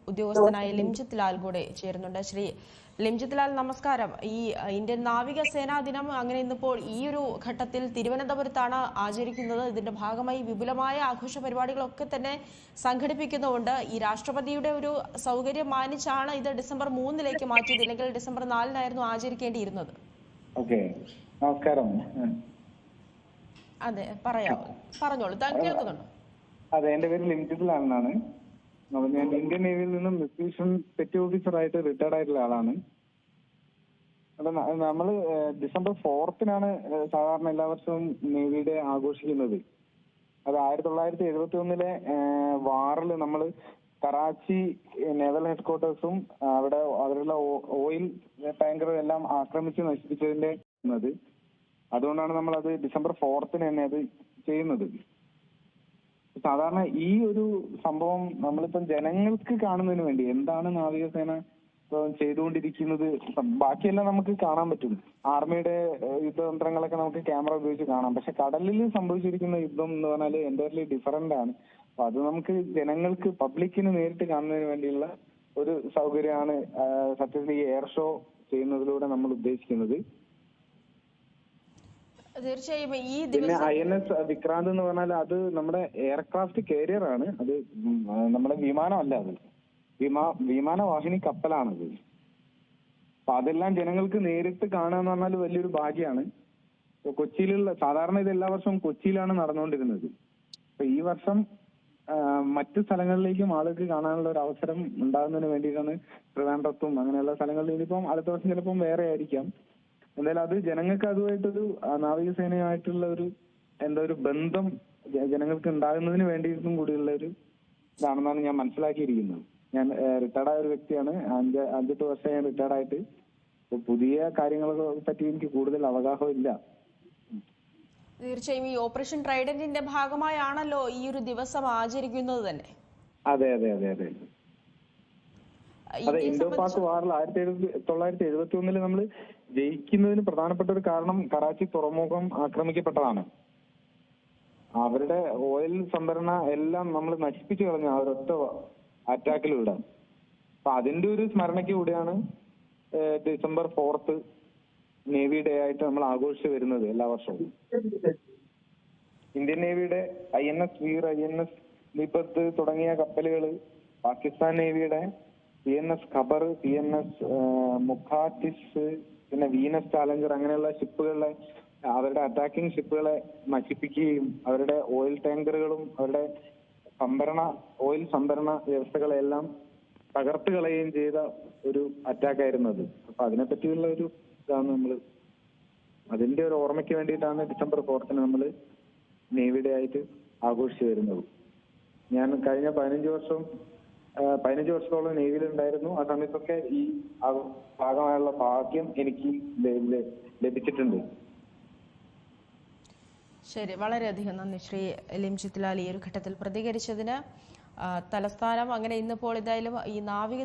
ഉദ്യോഗസ്ഥനായ ലിംജിത്ത് ലാൽ കൂടെ ചേരുന്നുണ്ട്. ശ്രീ ലിംജിത്ത് ലാൽ, നമസ്കാരം. ഈ ഇന്ത്യൻ നാവികസേനാ ദിനം അങ്ങനെ ഇന്നിപ്പോൾ ഈ ഒരു ഘട്ടത്തിൽ തിരുവനന്തപുരത്താണ് ആചരിക്കുന്നത്. ഇതിന്റെ ഭാഗമായി വിപുലമായ ആഘോഷ പരിപാടികളൊക്കെ തന്നെ സംഘടിപ്പിക്കുന്നുണ്ട്. ഈ രാഷ്ട്രപതിയുടെ ഒരു സൗകര്യം മാനിച്ചാണ് ഇത് ഡിസംബർ 3-ലേക്ക് മാറ്റിയത്, ഇല്ലെങ്കിൽ ഡിസംബർ 4-നായിരുന്നു ആചരിക്കേണ്ടിയിരുന്നത്. നമസ്കാരം. അതെ, പറഞ്ഞോളൂ, താൻ കേൾക്കുന്നുണ്ടോ? അതെ, എന്റെ പേര് ലിംജിത്ത് ലാൽ എന്നാണ്. ഞാൻ ഇന്ത്യൻ നേവിയിൽ നിന്നും മിഷൻ പെറ്റി ഓഫീസറായിട്ട് റിട്ടയർഡ് ആയിട്ടുള്ള ആളാണ്. അപ്പൊ നമ്മള് ഡിസംബർ 4-നാണ് സാധാരണ എല്ലാ വർഷവും നേവി ഡേ ആഘോഷിക്കുന്നത്. അത് 1971-ലെ വാറിൽ നമ്മൾ കറാച്ചി നേവൽ ഹെഡ്ക്വാർട്ടേഴ്സും അവിടെ അവരുടെ ഓയിൽ ടാങ്കറും എല്ലാം ആക്രമിച്ച് നശിപ്പിച്ചതിന്റെ അതുകൊണ്ടാണ് നമ്മൾ അത് ഡിസംബർ 4-ന് തന്നെ അത് ചെയ്യുന്നത്. സാധാരണ ഈ ഒരു സംഭവം നമ്മളിപ്പം ജനങ്ങൾക്ക് കാണുന്നതിന് വേണ്ടി എന്താണ് നാവികസേന ചെയ്തുകൊണ്ടിരിക്കുന്നത്, ബാക്കിയെല്ലാം നമുക്ക് കാണാൻ പറ്റും. ആർമിയുടെ യുദ്ധതന്ത്രങ്ങളൊക്കെ നമുക്ക് ക്യാമറ ഉപയോഗിച്ച് കാണാം. പക്ഷെ കടലിൽ സംഭവിച്ചിരിക്കുന്ന യുദ്ധം എന്ന് പറഞ്ഞാൽ എൻ്റയർലി ഡിഫറന്റ് ആണ്. അപ്പൊ അത് നമുക്ക് ജനങ്ങൾക്ക്, പബ്ലിക്കിന് നേരിട്ട് കാണുന്നതിന് വേണ്ടിയുള്ള ഒരു സൗകര്യമാണ് സത്യത്തിൽ ഈ എയർ ഷോ ചെയ്യുന്നതിലൂടെ നമ്മൾ ഉദ്ദേശിക്കുന്നത്. തീർച്ചയായും ഈ പിന്നെ INS വിക്രാന്ത് എന്ന് പറഞ്ഞാൽ അത് നമ്മുടെ എയർക്രാഫ്റ്റ് കാരിയർ ആണ്. അത് നമ്മുടെ വിമാനമല്ല, അത് വിമാനവാഹിനി കപ്പലാണത്. അപ്പൊ അതെല്ലാം ജനങ്ങൾക്ക് നേരിട്ട് കാണുക എന്ന് പറഞ്ഞാൽ വലിയൊരു ഭാഗ്യമാണ്. കൊച്ചിയിലുള്ള സാധാരണ ഇത് എല്ലാ വർഷവും കൊച്ചിയിലാണ് നടന്നുകൊണ്ടിരുന്നത്. അപ്പൊ ഈ വർഷം മറ്റു സ്ഥലങ്ങളിലേക്കും ആളുകൾക്ക് കാണാനുള്ള ഒരു അവസരം ഉണ്ടാകുന്നതിന് വേണ്ടിയിട്ടാണ് ട്രിവാൻഡ്രത്തും അങ്ങനെയുള്ള സ്ഥലങ്ങളിൽ. ഇനിയിപ്പം അടുത്ത വർഷം ചിലപ്പം വേറെ ആയിരിക്കാം. എന്തായാലും അത് ജനങ്ങൾക്ക് അതുമായിട്ടൊരു നാവികസേനയായിട്ടുള്ള ഒരു ബന്ധം ജനങ്ങൾക്ക് ഉണ്ടാകുന്നതിന് വേണ്ടിയിട്ടും കൂടിയുള്ള ഒരു ഇതാണെന്നാണ് ഞാൻ മനസ്സിലാക്കിയിരിക്കുന്നത്. ഞാൻ റിട്ടയർഡ് ആയ ഒരു വ്യക്തിയാണ്. 5-8 വർഷം ഞാൻ റിട്ടയർഡ് ആയിട്ട്. പുതിയ കാര്യങ്ങളെ പറ്റി എനിക്ക് കൂടുതൽ അവഗാഹം ഇല്ല. തീർച്ചയായും ഈ ഓപ്പറേഷൻ ട്രൈഡന്റിന്റെ ഭാഗമായാണല്ലോ ഈ ഒരു ദിവസം ആചരിക്കുന്നത് തന്നെ. അതെ അതെ അതെ അതെ അതെ ഇന്തോ പാക് വാറിൽ 1971-ൽ നമ്മൾ ജയിക്കുന്നതിന് പ്രധാനപ്പെട്ട ഒരു കാരണം കറാച്ചി തുറമുഖം ആക്രമിക്കപ്പെട്ടതാണ്. അവരുടെ ഓയിൽ സംഭരണ എല്ലാം നമ്മൾ നശിപ്പിച്ചു കളഞ്ഞു ആ ഒരൊറ്റ അറ്റാക്കിലൂടെ. അപ്പൊ അതിന്റെ ഒരു സ്മരണയ്ക്ക് കൂടിയാണ് ഡിസംബർ 4 നേവി ഡേ ആയിട്ട് നമ്മൾ ആഘോഷിച്ചു വരുന്നത് എല്ലാ വർഷവും. ഇന്ത്യൻ നേവിയുടെ INS വീർ, INS നിപത്ത് തുടങ്ങിയ കപ്പലുകൾ, പാകിസ്ഥാൻ നേവിയുടെ PNS ഖബർ, PNS മുഖാറ്റിസ്, പിന്നെ വീനസ് ചാലഞ്ചർ അങ്ങനെയുള്ള ഷിപ്പുകളെ, അവരുടെ അറ്റാക്കിംഗ് ഷിപ്പുകളെ നശിപ്പിക്കുകയും അവരുടെ ഓയിൽ ടാങ്കറുകളും അവരുടെ ഓയിൽ സംഭരണ വ്യവസ്ഥകളെല്ലാം തകർത്ത് കളയുകയും ചെയ്ത ഒരു അറ്റാക്കായിരുന്നു അത്. അപ്പൊ അതിനെ പറ്റിയുള്ള ഒരു ഇതാണ് അതിന്റെ ഒരു ഓർമ്മയ്ക്ക് വേണ്ടിയിട്ടാണ് ഡിസംബർ 4-ന് നമ്മൾ നേവി ഡേ ആയിട്ട് ആഘോഷിച്ചു വരുന്നത്. ഞാൻ കഴിഞ്ഞ 15 വർഷത്തോളം നേവിയിൽ ഉണ്ടായിരുന്നു. ആ സമയത്തൊക്കെ ഈ ഭാഗമായുള്ള ഭാഗ്യം എനിക്ക് ലഭിച്ചിട്ടുണ്ട്. ശരി, വളരെയധികം നന്ദി ശ്രീ ലിംജിത്ത് ലാൽ ഈ ഒരു ഘട്ടത്തിൽ പ്രതികരിച്ചതിന്. തലസ്ഥാനം അങ്ങനെ ഇന്നിപ്പോൾ എന്തായാലും ഈ നാവിക